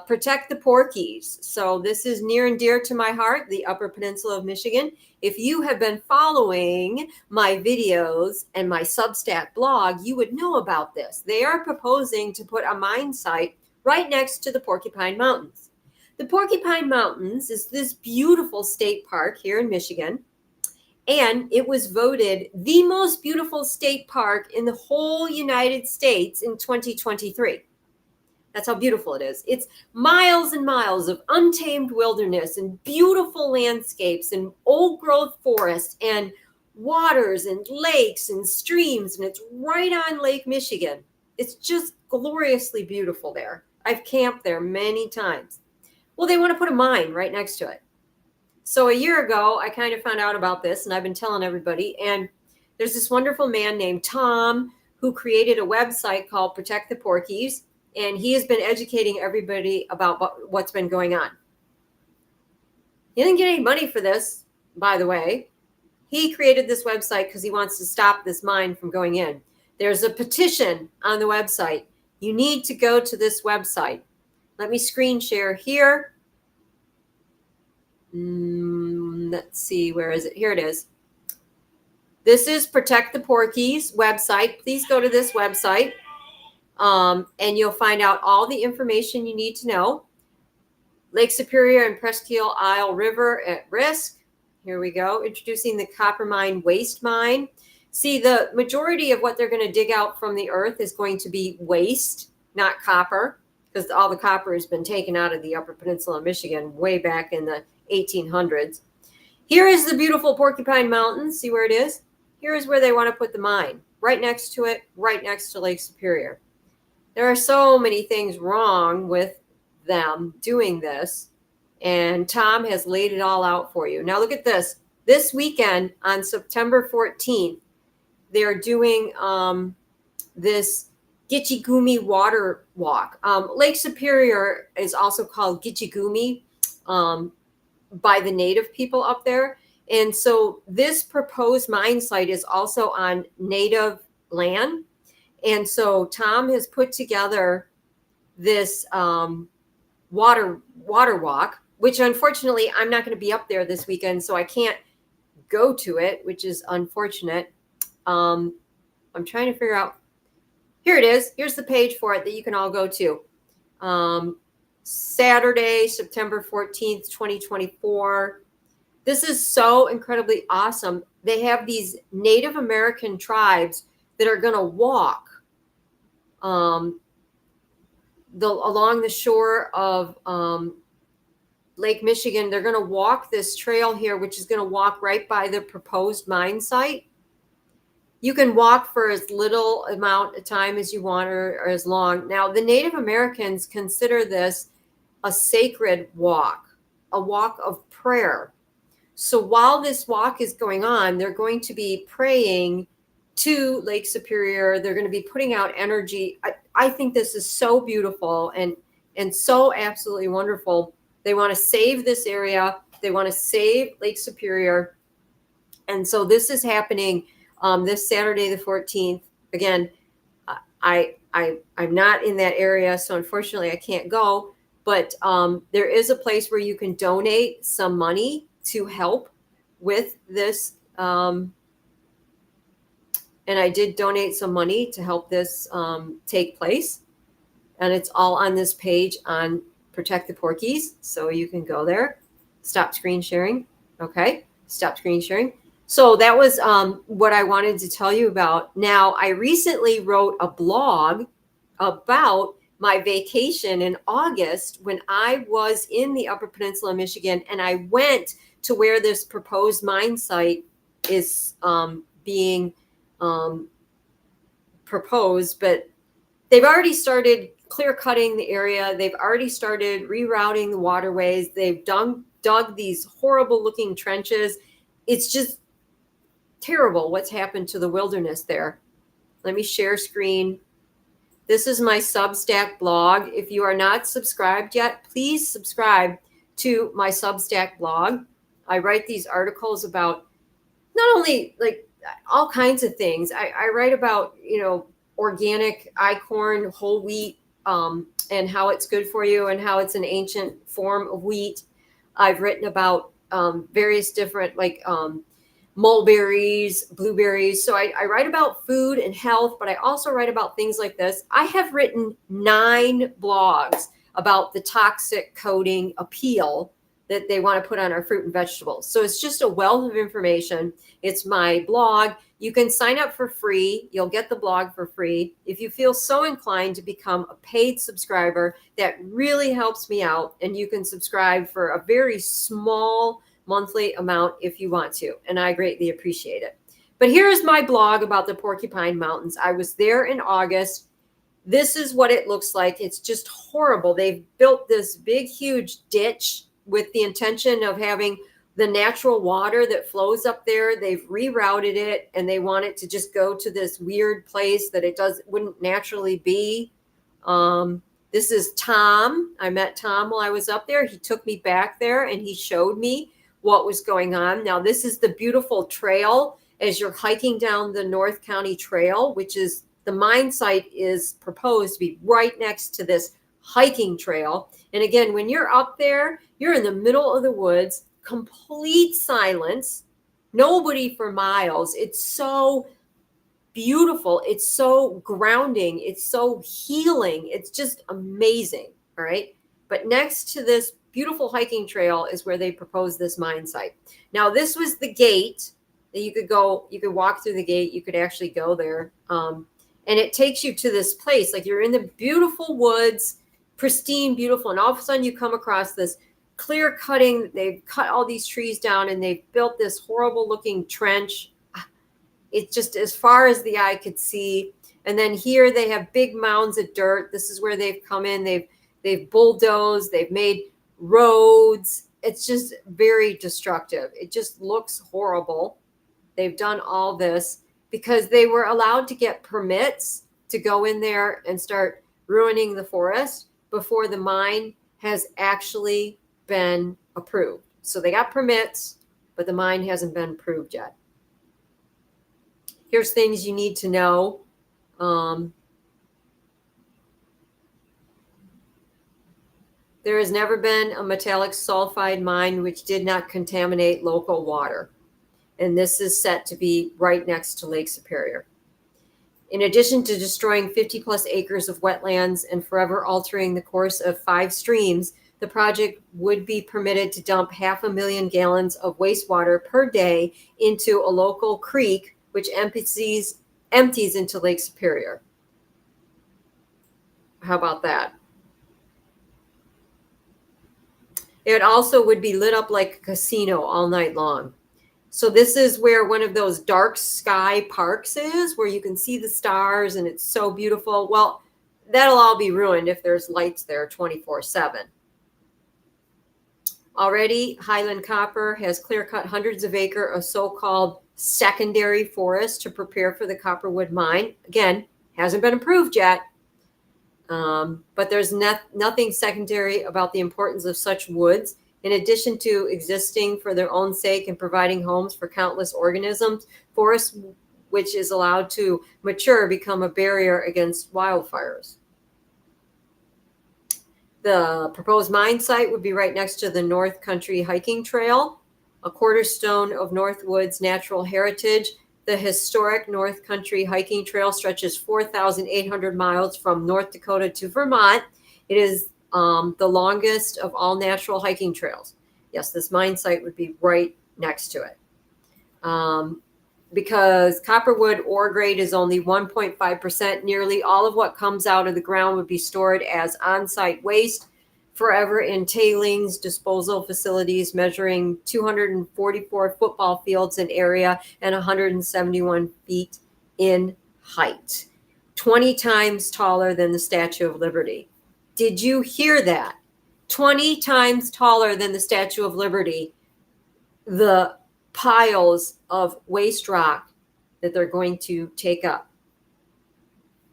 Protect the porkies. So this is near and dear to my heart, the Upper Peninsula of Michigan. If you have been following my videos and my Substack blog, you would know about this. They are proposing to put a mine site right next to the Porcupine Mountains. The Porcupine Mountains is this beautiful state park here in Michigan, and it was voted the most beautiful state park in the whole United States in 2023. That's how beautiful it is. It's miles and miles of untamed wilderness and beautiful landscapes and old growth forests and waters and lakes and streams. And it's right on Lake Michigan. It's just gloriously beautiful there. I've camped there many times. Well, they want to put a mine right next to it. So a year ago, I kind of found out about this and I've been telling everybody. And there's this wonderful man named Tom who created a website called Protect the Porkies. And he has been educating everybody about what's been going on. He didn't get any money for this, by the way. He created this website because he wants to stop this mine from going in. There's a petition on the website. You need to go to this website. Let me screen share here. Let's see, where is it? Here it is. This is Protect the Porkies website. Please go to this website. And you'll find out all the information you need to know. Lake Superior and Presque Isle River at risk. Here we go. Introducing the copper mine waste mine. See, the majority of what they're going to dig out from the earth is going to be waste, not copper, because all the copper has been taken out of the Upper Peninsula of Michigan way back in the 1800s. Here is the beautiful Porcupine Mountains. See where it is? Here is where they want to put the mine. Right next to it, right next to Lake Superior. There are so many things wrong with them doing this, and Tom has laid it all out for you. Now look at this. This weekend on September 14th, they're doing this Gitchigumi walk. Lake Superior is also called Gitchigumi by the native people up there. And so this proposed mine site is also on native land. And so Tom has put together this water walk, which unfortunately I'm not going to be up there this weekend, so I can't go to it, which is unfortunate. I'm trying to figure out. Here it is. Here's the page for it that you can all go to. Saturday, September 14th, 2024. This is so incredibly awesome. They have these Native American tribes that are going to walk along the shore of Lake Michigan. They're going to walk this trail here, which is going to walk right by the proposed mine site. You can walk for as little amount of time as you want or as long. Now, the Native Americans consider this a sacred walk, a walk of prayer. So while this walk is going on, they're going to be praying to Lake Superior. They're going to be putting out energy. I think this is so beautiful and so absolutely wonderful. They want to save this area. They want to save Lake Superior. And so this is happening this Saturday, the 14th. Again, I'm not in that area, so unfortunately I can't go. But there is a place where you can donate some money to help with this. And I did donate some money to help this take place. And it's all on this page on Protect the Porkies. So you can go there. Stop screen sharing. Okay. Stop screen sharing. So that was what I wanted to tell you about. Now, I recently wrote a blog about my vacation in August when I was in the Upper Peninsula of Michigan, and I went to where this proposed mine site is being proposed, but they've already started clear cutting the area. They've already started rerouting the waterways. They've dug these horrible looking trenches. It's just terrible what's happened to the wilderness there. Let me share screen. This is my Substack blog. If you are not subscribed yet, please subscribe to my Substack blog. I write these articles about not only like all kinds of things. I write about, organic corn, whole wheat, and how it's good for you and how it's an ancient form of wheat. I've written about various different mulberries, blueberries. So I write about food and health, but I also write about things like this. I have written 9 blogs about the toxic coating appeal that they want to put on our fruit and vegetables. So it's just a wealth of information. It's my blog. You can sign up for free. You'll get the blog for free. If you feel so inclined to become a paid subscriber, that really helps me out. And you can subscribe for a very small monthly amount if you want to. And I greatly appreciate it. But here's my blog about the Porcupine Mountains. I was there in August. This is what it looks like. It's just horrible. They've built this big, huge ditch with the intention of having the natural water that flows up there. They've rerouted it and they want it to just go to this weird place that it wouldn't naturally be. This is Tom. I met Tom while I was up there. He took me back there and he showed me what was going on. Now, this is the beautiful trail as you're hiking down the North County Trail, which is the mine site is proposed to be right next to this hiking trail. And again, when you're up there, you're in the middle of the woods, complete silence, nobody for miles. It's so beautiful. It's so grounding. It's so healing. It's just amazing. All right. But next to this beautiful hiking trail is where they proposed this mine site. Now, this was the gate that you could go, you could walk through the gate. You could actually go there. And it takes you to this place. Like you're in the beautiful woods, pristine, beautiful. And all of a sudden you come across this clear cutting. They've cut all these trees down and they've built this horrible looking trench. It's just as far as the eye could see. And then here they have big mounds of dirt. This is where they've come in. They've bulldozed. They've made roads. It's just very destructive. It just looks horrible. They've done all this because they were allowed to get permits to go in there and start ruining the forest before the mine has actually been approved. So they got permits, but the mine hasn't been approved yet. Here's things you need to know. There has never been a metallic sulfide mine which did not contaminate local water. And this is set to be right next to Lake Superior. In addition to destroying 50 plus acres of wetlands and forever altering the course of 5 streams, the project would be permitted to dump 500,000 gallons of wastewater per day into a local creek, which empties into Lake Superior. How about that? It also would be lit up like a casino all night long. So this is where one of those dark sky parks is, where you can see the stars and it's so beautiful. Well, that'll all be ruined if there's lights there 24/7. Already, Highland Copper has clear-cut hundreds of acres of so-called secondary forest to prepare for the Copperwood mine. Again, hasn't been approved yet, but there's nothing secondary about the importance of such woods. In addition to existing for their own sake and providing homes for countless organisms, forests, which is allowed to mature, become a barrier against wildfires. The proposed mine site would be right next to the North Country Hiking Trail, a cornerstone of Northwood's natural heritage. The historic North Country Hiking Trail stretches 4,800 miles from North Dakota to Vermont. It is the longest of all natural hiking trails. Yes, this mine site would be right next to it. Because Copperwood ore grade is only 1.5%, nearly all of what comes out of the ground would be stored as on-site waste forever in tailings disposal facilities measuring 244 football fields in area and 171 feet in height, 20 times taller than the Statue of Liberty. Did you hear that? 20 times taller than the Statue of Liberty, the piles of waste rock that they're going to take up.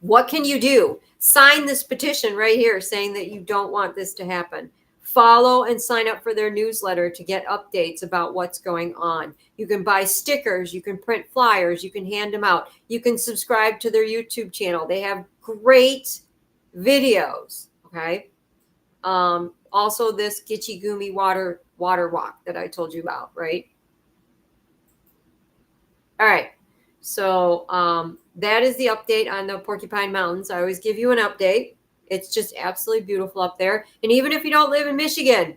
What can you do? Sign this petition right here saying that you don't want this to happen. Follow and sign up for their newsletter to get updates about what's going on. You can buy stickers, you can print flyers, you can hand them out. You can subscribe to their YouTube channel. They have great videos, okay? Also this Gitchy Goomy water walk that I told you about, right? All right, so that is the update on the Porcupine Mountains. I always give you an update. It's just absolutely beautiful up there. And even if you don't live in Michigan,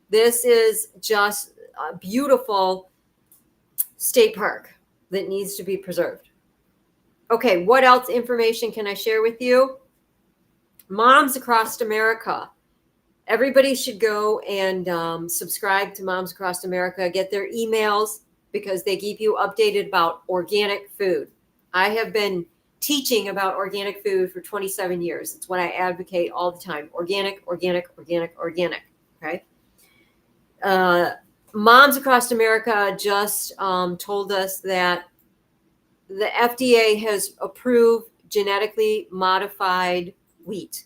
this is just a beautiful state park that needs to be preserved. Okay, what else information can I share with you? Moms Across America. Everybody should go and subscribe to Moms Across America, get their emails, because they keep you updated about organic food. I have been teaching about organic food for 27 years. It's what I advocate all the time. Organic, organic, organic, organic. Okay. Moms Across America just told us that the FDA has approved genetically modified wheat.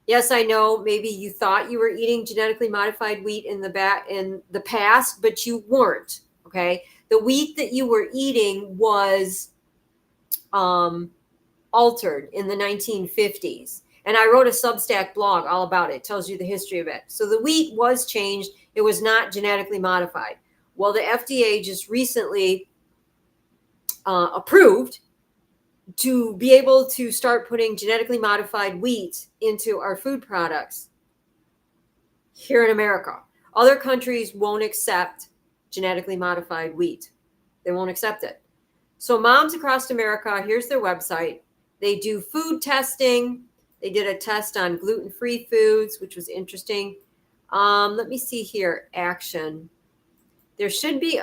Yes, I know maybe you thought you were eating genetically modified wheat in the past, but you weren't. Okay, the wheat that you were eating was altered in the 1950s, and I wrote a Substack blog all about it. It tells you the history of it. So the wheat was changed; it was not genetically modified. Well, the FDA just recently approved to be able to start putting genetically modified wheat into our food products here in America. Other countries won't accept genetically modified wheat. They won't accept it. So Moms Across America, here's their website. They do food testing. They did a test on gluten-free foods, which was interesting. Let me see here. Action. There should be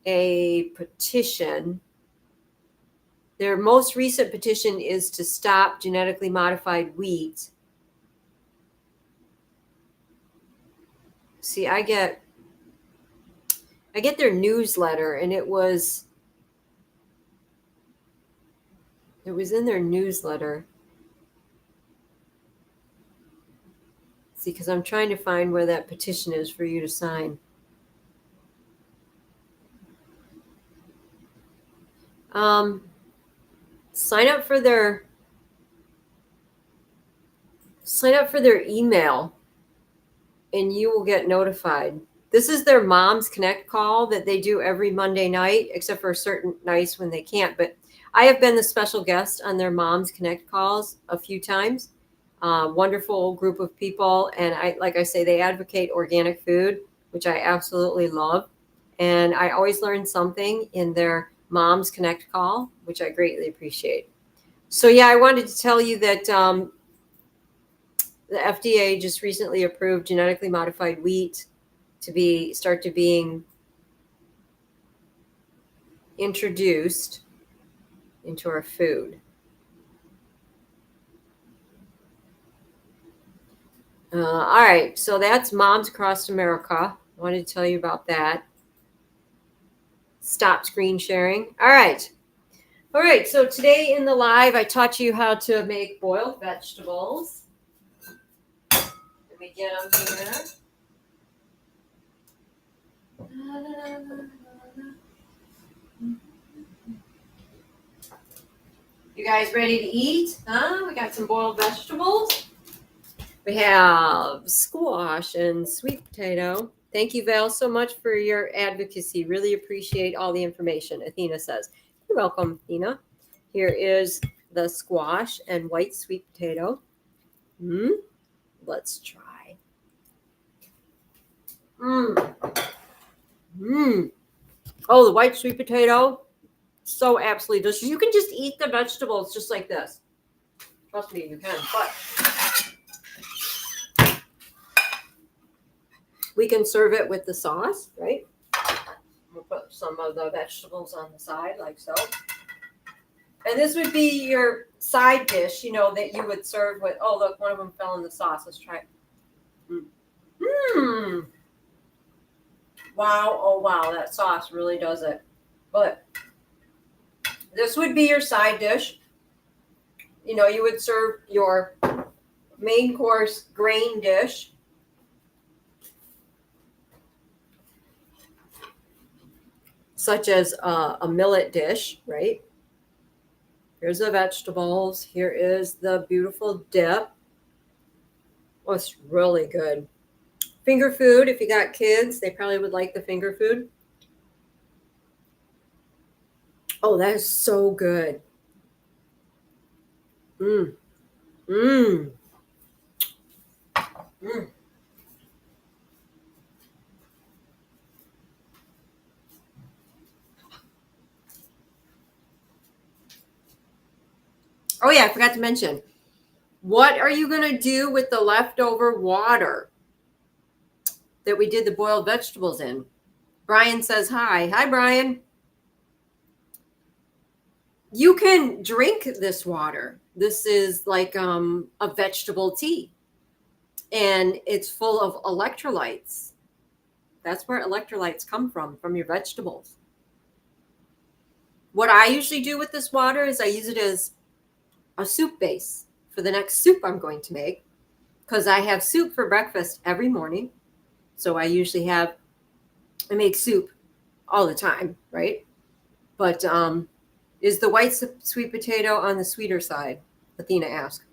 a petition. Their most recent petition is to stop genetically modified wheat. See, I get their newsletter, and it was It was in their newsletter. See, because I'm trying to find where that petition is for you to sign. Sign up for their email and you will get notified. This is their Moms Connect call that they do every Monday night, except for certain nights when they can't. But I have been the special guest on their Moms Connect calls a few times. Wonderful group of people. And like I say, they advocate organic food, which I absolutely love. And I always learn something in their Moms Connect call, which I greatly appreciate. So yeah, I wanted to tell you that the FDA just recently approved genetically modified wheat to start being introduced into our food. All right, so that's Moms Across America. I wanted to tell you about that. Stop screen sharing. All right, so today in the live, I taught you how to make boiled vegetables. Let me get them here. You guys ready to eat? We got some boiled vegetables. We have squash and sweet potato. Thank you, Val, so much for your advocacy. Really appreciate all the information, Athena says. You're welcome, Athena. Here is the squash and white sweet potato. Let's try. Oh, the white sweet potato. So absolutely delicious. You can just eat the vegetables just like this. Trust me, you can. But we can serve it with the sauce, right? We'll put some of the vegetables on the side like so. And this would be your side dish, that you would serve with. Oh, look, one of them fell in the sauce. Let's try it. Wow. Oh, wow. That sauce really does it. But this would be your side dish. You would serve your main course grain dish. Such as a millet dish, right? Here's the vegetables. Here is the beautiful dip. Oh, it's really good. Finger food, if you got kids, they probably would like the finger food. Oh, that is so good. Oh, yeah, I forgot to mention. What are you going to do with the leftover water that we did the boiled vegetables in? Brian says hi. Hi, Brian. You can drink this water. This is like a vegetable tea. And it's full of electrolytes. That's where electrolytes come from your vegetables. What I usually do with this water is I use it as a soup base for the next soup I'm going to make, because I have soup for breakfast every morning. So I make soup all the time, right? But is the white sweet potato on the sweeter side? Athena asked.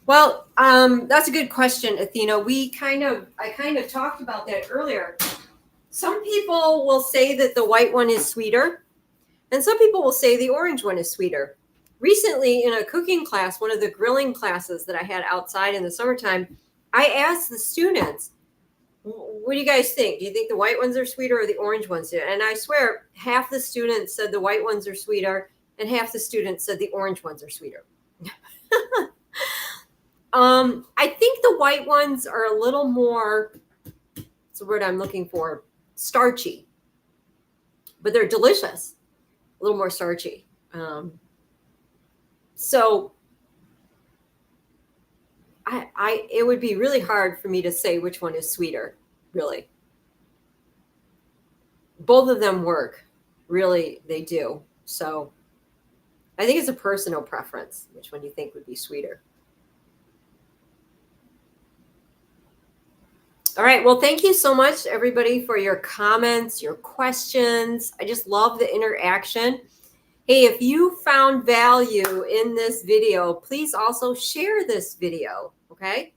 Well, that's a good question, Athena. I kind of talked about that earlier. Some people will say that the white one is sweeter, and some people will say the orange one is sweeter. Recently, in a cooking class, one of the grilling classes that I had outside in the summertime, I asked the students, what do you guys think? Do you think the white ones are sweeter or the orange ones? And I swear, half the students said the white ones are sweeter, and half the students said the orange ones are sweeter. I think the white ones are a little more, what's the word I'm looking for? Starchy. But they're delicious. A little more starchy. So it would be really hard for me to say which one is sweeter, really. Both of them work. Really, they do. So I think it's a personal preference, which one you think would be sweeter. All right. Well, thank you so much, everybody, for your comments, your questions. I just love the interaction. Hey, if you found value in this video, please also share this video, okay?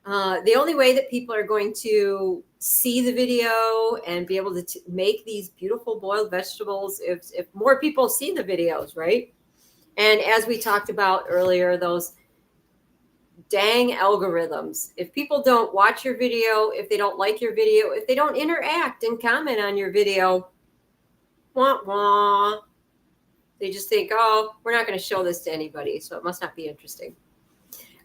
The only way that people are going to see the video and be able to make these beautiful boiled vegetables if more people see the videos, right? And as we talked about earlier, those dang algorithms. If people don't watch your video, if they don't like your video, if they don't interact and comment on your video, wah, wah, they just think, oh, we're not going to show this to anybody, so it must not be interesting.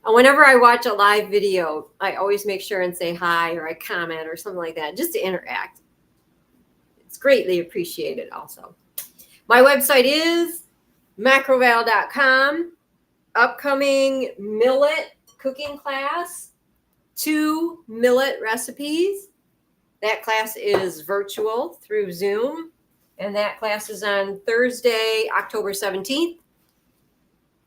And whenever I watch a live video, I always make sure and say hi or I comment or something like that, just to interact. It's greatly appreciated also. My website is macroval.com. Upcoming millet cooking class, 2 millet recipes. That class is virtual through Zoom. And that class is on Thursday, October 17th.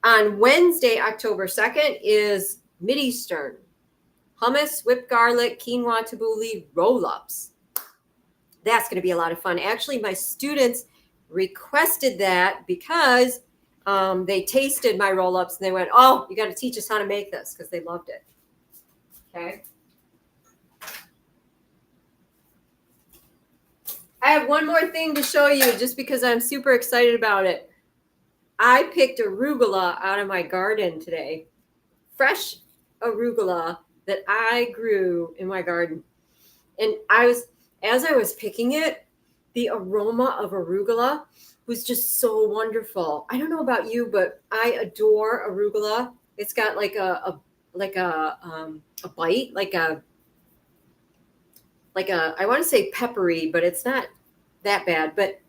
On Wednesday, October 2nd is Mideastern. Hummus, whipped garlic, quinoa tabbouleh roll-ups. That's going to be a lot of fun. Actually, my students requested that because they tasted my roll-ups and they went, oh, you got to teach us how to make this, because they loved it. Okay. I have one more thing to show you just because I'm super excited about it. I picked arugula out of my garden today. Fresh arugula that I grew in my garden. And as I was picking it, the aroma of arugula was just so wonderful. I don't know about you, but I adore arugula. It's got like a bite, like a I want to say peppery, but it's not that bad. But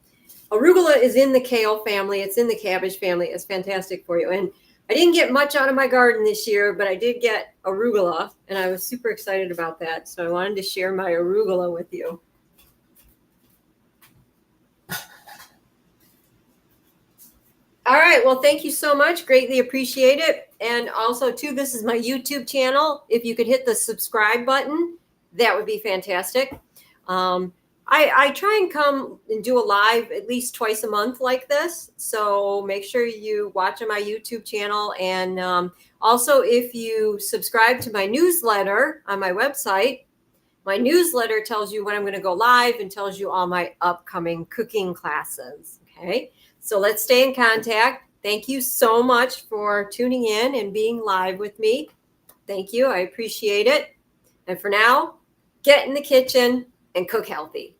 arugula is in the kale family. It's in the cabbage family. It's fantastic for you. And I didn't get much out of my garden this year, but I did get arugula, and I was super excited about that. So I wanted to share my arugula with you. All right. Well, thank you so much. Greatly appreciate it. And also, too, this is my YouTube channel. If you could hit the subscribe button, that would be fantastic. I try and come and do a live at least twice a month like this. So make sure you watch on my YouTube channel. And also, if you subscribe to my newsletter on my website, my newsletter tells you when I'm going to go live and tells you all my upcoming cooking classes. Okay. So let's stay in contact. Thank you so much for tuning in and being live with me. Thank you. I appreciate it. And for now, get in the kitchen and cook healthy.